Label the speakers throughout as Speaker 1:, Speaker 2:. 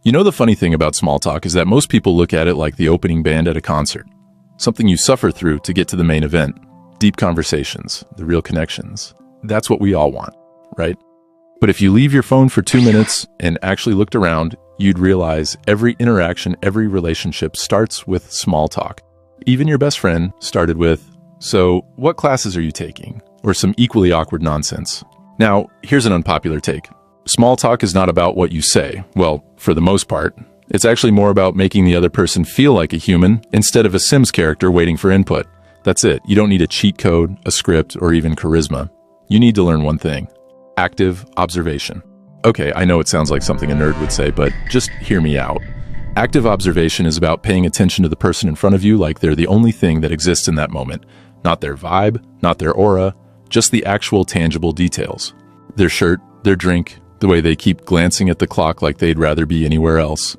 Speaker 1: You know, the funny thing about small talk is that most people look at it like the opening band at a concert. Something you suffer through to get to the main event. Deep conversations, the real connections. That's what we all want, right? But if you leave your phone for 2 minutes and actually looked around, you'd realize every interaction, every relationship starts with small talk. Even your best friend started with, "So, what classes are you taking?" Or some equally awkward nonsense. Now, here's an unpopular take. Small talk is not about what you say. Well, for the most part. It's actually more about making the other person feel like a human instead of a Sims character waiting for input. That's it. You don't need a cheat code, a script, or even charisma. You need to learn one thing: active observation. Okay, I know it sounds like something a nerd would say, but just hear me out. Active observation is about paying attention to the person in front of you like they're the only thing that exists in that moment. Not their vibe, not their aura, just the actual tangible details. Their shirt, their drink, the way they keep glancing at the clock like they'd rather be anywhere else.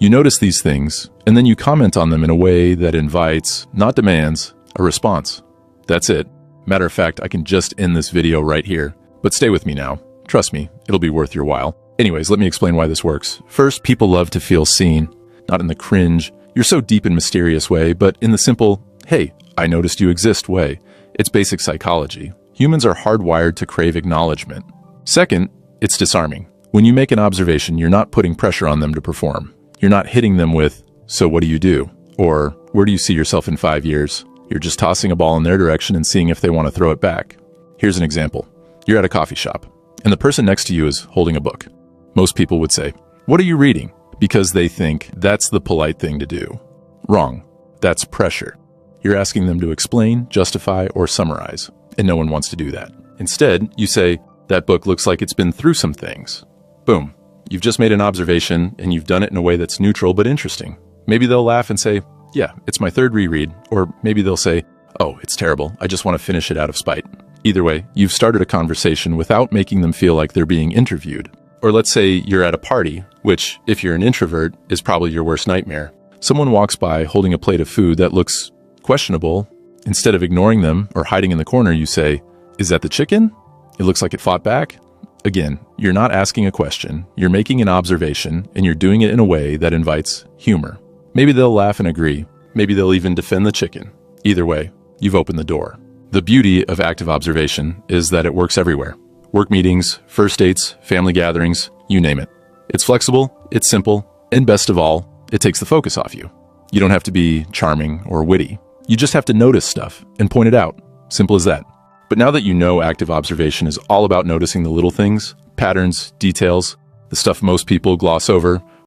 Speaker 1: You notice these things, and then you comment on them in a way that invites, not demands, a response. That's it. Matter of fact, I can just end this video right here. But stay with me now. Trust me, it'll be worth your while. Anyways, let me explain why this works. First, people love to feel seen, not in the cringe, "You're so deep and mysterious" way, but in the simple, "Hey, I noticed you exist" way. It's basic psychology. Humans are hardwired to crave acknowledgement. Second, it's disarming. When you make an observation, you're not putting pressure on them to perform. You're not hitting them with, "So what do you do?" Or, "Where do you see yourself in 5 years?" You're just tossing a ball in their direction and seeing if they want to throw it back. Here's an example. You're at a coffee shop, and the person next to you is holding a book. Most people would say, "What are you reading?" Because they think that's the polite thing to do. Wrong. That's pressure. You're asking them to explain, justify, or summarize, and no one wants to do that. Instead, you say, "That book looks like it's been through some things." Boom. You've just made an observation, and you've done it in a way that's neutral but interesting. Maybe they'll laugh and say, "Yeah, it's my third reread," or maybe they'll say, "Oh, it's terrible. I just want to finish it out of spite." Either way, you've started a conversation without making them feel like they're being interviewed. Or let's say you're at a party, which, if you're an introvert, is probably your worst nightmare. Someone walks by holding a plate of food that looks questionable. Instead of ignoring them or hiding in the corner, you say, "Is that the chicken? It looks like it fought back." Again, you're not asking a question, you're making an observation, and you're doing it in a way that invites humor. Maybe they'll laugh and agree. Maybe they'll even defend the chicken. Either way, you've opened the door. The beauty of active observation is that it works everywhere. Work meetings, first dates, family gatherings, you name it. It's flexible, it's simple, and best of all, it takes the focus off you. You don't have to be charming or witty. You just have to notice stuff and point it out. Simple as that. But now that you know active observation is all about noticing the little things, patterns, details, the stuff most people gloss over,